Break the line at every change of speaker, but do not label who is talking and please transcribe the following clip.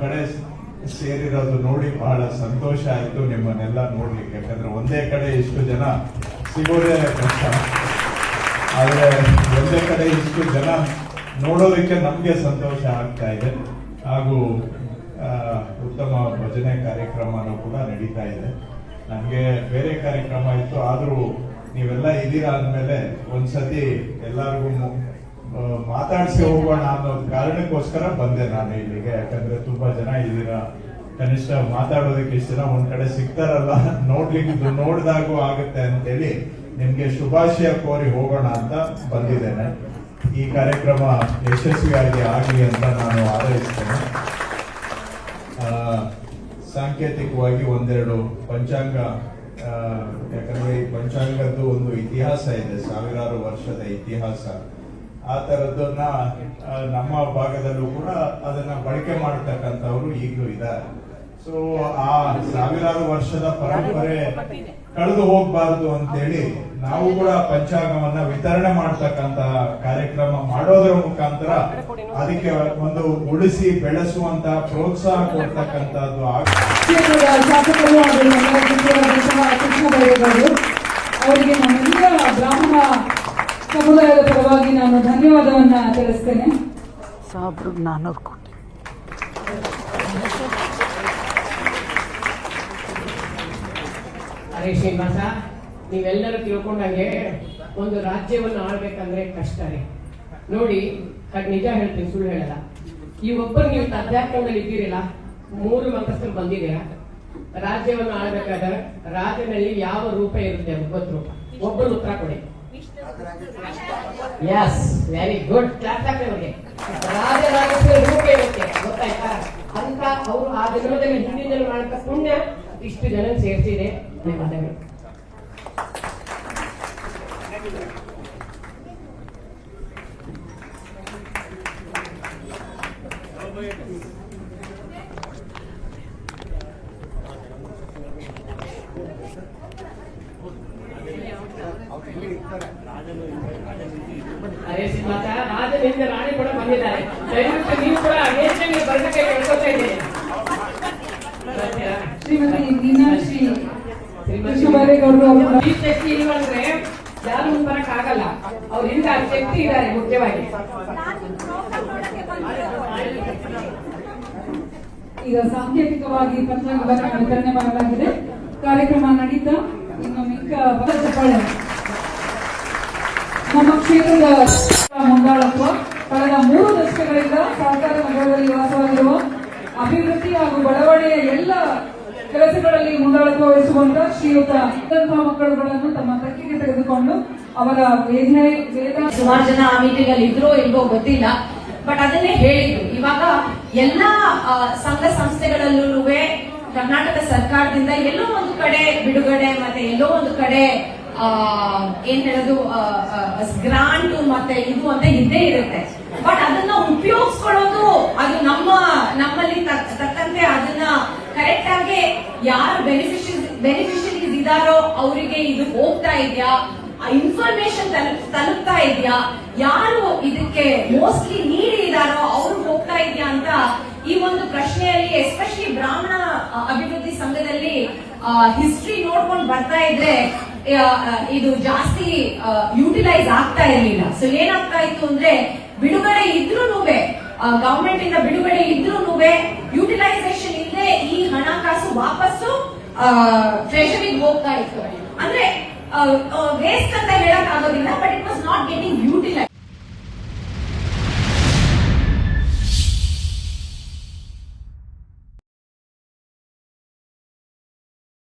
ಕಡೆ ಸೇರಿರೋದು ನೋಡಿ ಬಹಳ ಸಂತೋಷ ಆಯ್ತು ನಿಮ್ಮನ್ನೆಲ್ಲ ನೋಡ್ಲಿಕ್ಕೆ. ಯಾಕಂದ್ರೆ ಒಂದೇ ಕಡೆ ಇಷ್ಟು ಜನ ಸಿಗೋದೇ ಕಷ್ಟ, ಆದ್ರೆ ಒಂದೇ ಕಡೆ ಇಷ್ಟು ಜನ ನೋಡೋದಕ್ಕೆ ನಮ್ಗೆ ಸಂತೋಷ ಆಗ್ತಾ ಇದೆ. ಹಾಗೂ ಉತ್ತಮ ಭಜನೆ ಕಾರ್ಯಕ್ರಮನೂ ಕೂಡ ನಡೀತಾ ಇದೆ. ನನಗೆ ಬೇರೆ ಕಾರ್ಯಕ್ರಮ ಇತ್ತು, ಆದ್ರೂ ನೀವೆಲ್ಲ ಇದೀರಾ ಅಂದ್ಮೇಲೆ ಒಂದ್ಸತಿ ಎಲ್ಲರಿಗೂ ಮಾತಾಡ್ಸಿ ಹೋಗೋಣ ಅನ್ನೋ ಕಾರಣಕ್ಕೋಸ್ಕರ ಬಂದೆ ನಾನು ಇಲ್ಲಿಗೆ. ಯಾಕಂದ್ರೆ ತುಂಬಾ ಜನ ಇದ್ದೀರಾ, ಕನಿಷ್ಠ ಮಾತಾಡೋದಕ್ಕೆ ಇಷ್ಟು ಜನ ಒಂದ್ ಕಡೆ ಸಿಗ್ತಾರಲ್ಲ, ನೋಡ್ಲಿಕ್ಕೆ ನೋಡ್ದಾಗೂ ಆಗುತ್ತೆ ಅಂತೇಳಿ ನಿಮ್ಗೆ ಶುಭಾಶಯ ಕೋರಿ ಹೋಗೋಣ ಅಂತ ಬಂದಿದ್ದೇನೆ. ಈ ಕಾರ್ಯಕ್ರಮ ಯಶಸ್ವಿಯಾಗಿ ಆಗಲಿ ಅಂತ ನಾನು ಹಾರೈಸ್ತೇನೆ. ಸಾಂಕೇತಿಕವಾಗಿ ಒಂದೆರಡು ಪಂಚಾಂಗ, ಯಾಕಂದ್ರೆ ಈ ಪಂಚಾಂಗದ್ದು ಒಂದು ಇತಿಹಾಸ ಇದೆ, ಸಾವಿರಾರು ವರ್ಷದ ಇತಿಹಾಸ. ಆ ತರದನ್ನ ನಮ್ಮ ಭಾಗದಲ್ಲೂ ಕೂಡ ಅದನ್ನ ಬಳಕೆ ಮಾಡತಕ್ಕಂಥವ್ರು ಈಗಲೂ ಇದ್ದಾರೆ. ಸೊ ಆ ಸಾವಿರಾರು ವರ್ಷದ ಪರಂಪರೆ ಕಳೆದು ಹೋಗ್ಬಾರ್ದು ಅಂತೇಳಿ ನಾವು ಕೂಡ ಪಂಚಾಂಗವನ್ನ ವಿತರಣೆ ಮಾಡತಕ್ಕಂತ ಕಾರ್ಯಕ್ರಮ ಮಾಡೋದ್ರ ಮುಖಾಂತರ ಅದಕ್ಕೆ ಒಂದು ಉಳಿಸಿ ಬೆಳೆಸುವಂತ ಪ್ರೋತ್ಸಾಹ ಕೊಡ್ತಕ್ಕಂಥದ್ದು.
ಅವರಿಗೆ ನಮ್ಮೆಲ್ಲ ಬ್ರಾಹ್ಮಣ ಸಮುದಾಯದ ಪರವಾಗಿ ನಾನು ಧನ್ಯವಾದವನ್ನ ತಿಳಿಸ್ತೇನೆ.
400 ಕೋಟಿ.
ಅರೆ ಶ್ರೀನಿವಾಸ, ನೀವೆಲ್ಲರೂ ತಿಳ್ಕೊಂಡಂಗೆ ಒಂದು ರಾಜ್ಯವನ್ನು ಆಳ್ಬೇಕಂದ್ರೆ ಕಷ್ಟ ರೀ. ನೋಡಿ, ನಿಜ ಹೇಳ್ತೀನಿ, ಸುಳ್ಳು ಹೇಳಲ್ಲ. ಈ ಒಬ್ಬರು ನೀವು ಅಧ್ಯಾತ್ಮದಲ್ಲಿ ಇದ್ದೀರಿಲ್ಲ, 3 ಮಂತ್ರಸ್ಥರು ಬಂದಿದ್ದೀರಾ. ರಾಜ್ಯವನ್ನು ಆಳ್ಬೇಕಾದ್ರೆ ರಾಜ್ಯದಲ್ಲಿ ಯಾವ ರೂಪ ಇರುತ್ತೆ ಅಂತ ಗೊತ್ತು. ಒಬ್ಬರು ಉತ್ತರ ಕೊಡಿ. Yes, very good. ಅವ್ರಿಗೆ ರಾಜರಾಜೇಶ್ವರ ರೂಪ ಇರುತ್ತೆ, ಗೊತ್ತಾಯ್ತಾ? ಅಂತ ಅವರು ಆ ದಿನದಲ್ಲಿ ಹಿಂದಿನಲ್ಲಿ ಮಾಡಕ ಪುಣ್ಯ ಇಷ್ಟು ಜನ ಸೇರಿಸಿದೆ. ಧನ್ಯವಾದಗಳು. ಅರೆ ಶ್ರೀನಿವಾಸ, ರಾಜನಿಂದ ರಾಣಿ ಕೂಡ ಬಂದಿದ್ದಾರೆ. ದಯವಿಟ್ಟು ನೀವು ಕೂಡ ವೇದಿಕೆಗೆ ಬರ್ಲಿಕ್ಕೆ ಕೇಳ್ಕೊತಾ ಇದ್ದೇನೆ.
ಶ್ರೀಮತಿ ಮೀನಾಕ್ಷಿ
ಈ ಶಕ್ತಿ ಇಲ್ವಂದ್ರೆ ಯಾರು ಬರಕ್ ಆಗಲ್ಲ. ಅವ್ರಿಂದ ಶಕ್ತಿ ಇದ್ದಾರೆ ಮುಖ್ಯವಾಗಿ.
ಈಗ ಸಾಂಕೇತಿಕವಾಗಿ ಪಂಚಾಂಗವನ್ನು ವಿತರಣೆ ಮಾಡಲಾಗಿದೆ. ಕಾರ್ಯಕ್ರಮ ನಡೀತಾ ಇನ್ನು ಮಿಕ್ಕ ಚಪ್ಪಾಳೆ. ನಮ್ಮ ಕ್ಷೇತ್ರದ ಮುಂದಾಳತ್ವ ಕಳೆದ 3 ದಶಕಗಳಿಂದ ಸಹಕಾರ ನಗರದಲ್ಲಿ ವಾಸವಾಗಿರುವ ಅಭಿವೃದ್ಧಿ ಹಾಗೂ ಬಡಾವಣೆಯ ಎಲ್ಲ ಕೆಲಸಗಳಲ್ಲಿ ಮುಂದಾಳತ್ವ ವಹಿಸುವಂತ ಶ್ರೀಯುತ ಮಕ್ಕಳುಗಳನ್ನು ತಮ್ಮ ತೆಕ್ಕೆಗೆ ತೆಗೆದುಕೊಂಡು ಅವರ
ಸುಮಾರು ಜನ ಆ ಮೀಟಿಂಗ್ ಅಲ್ಲಿ ಇದ್ರೋ ಇಲ್ವೋ ಗೊತ್ತಿಲ್ಲ, ಬಟ್ ಅದನ್ನೇ ಹೇಳಿದ್ರು. ಇವಾಗ ಎಲ್ಲಾ ಸಂಘ ಸಂಸ್ಥೆಗಳಲ್ಲೂ ಕರ್ನಾಟಕ ಸರ್ಕಾರದಿಂದ ಎಲ್ಲೋ ಒಂದು ಕಡೆ ಬಿಡುಗಡೆ ಮತ್ತೆ ಎಲ್ಲೋ ಒಂದು ಕಡೆ ಏನ್ ಹೇಳೋದು ಗ್ರಾಂಟ್ ಮತ್ತೆ ಇದು ಅಂತ ಇದ್ದೇ ಇರುತ್ತೆ. ಬಟ್ ಅದನ್ನ ಉಪಯೋಗಿಸ್ಕೊಳ್ಳೋದು ಅದು ನಮ್ಮಲ್ಲಿ ತಕ್ಕಂತೆ ಅದನ್ನ ಕರೆಕ್ಟ್ ಆಗಿ ಯಾರು ಬೆನಿಫಿಷರೀಸ್ ಇದಾರೋ ಅವರಿಗೆ ಇದು ಹೋಗ್ತಾ ಇದೆಯಾ, ಇನ್ಫಾರ್ಮೇಶನ್ ತಲುಪ್ತಾ ಇದೆಯಾ, ಯಾರು ಇದಕ್ಕೆ ಮೋಸ್ಟ್ಲಿ ನೀಡಿ ಇದಾರೋ ಅವ್ರು ಹೋಗ್ತಾ ಇದೆಯಾ ಅಂತ ಈ ಒಂದು ಪ್ರಶ್ನೆಯಲ್ಲಿ ಎಸ್ಪೆಷಲಿ ಬ್ರಾಹ್ಮಣ ಅಭಿವೃದ್ಧಿ ಸಂಘದಲ್ಲಿ ಹಿಸ್ಟ್ರಿ ನೋಡ್ಕೊಂಡು ಬರ್ತಾ ಇದ್ರೆ ಇದು ಜಾಸ್ತಿ ಯುಟಿಲೈಸ್ ಆಗ್ತಾ ಇರಲಿಲ್ಲ. ಸೊ ಏನಾಗ್ತಾ ಇತ್ತು ಅಂದ್ರೆ ಬಿಡುಗಡೆ ಇದ್ರೂನು ಗವರ್ಮೆಂಟ್ ಇಂದ ಬಿಡುಗಡೆ ಇದ್ರೂನು ಯುಟಿಲೈಸೇಷನ್ ಇಲ್ಲದೆ ಈ ಹಣಕಾಸು ವಾಪಸ್ಸು ಟ್ರೆಷರಿಗೆ ಹೋಗ್ತಾ ಇತ್ತು. ಅಂದ್ರೆ ವೇಸ್ಟ್ ಅಂತ ಹೇಳಕ್ ಆಗೋದಿಲ್ಲ, but it was not getting utilise.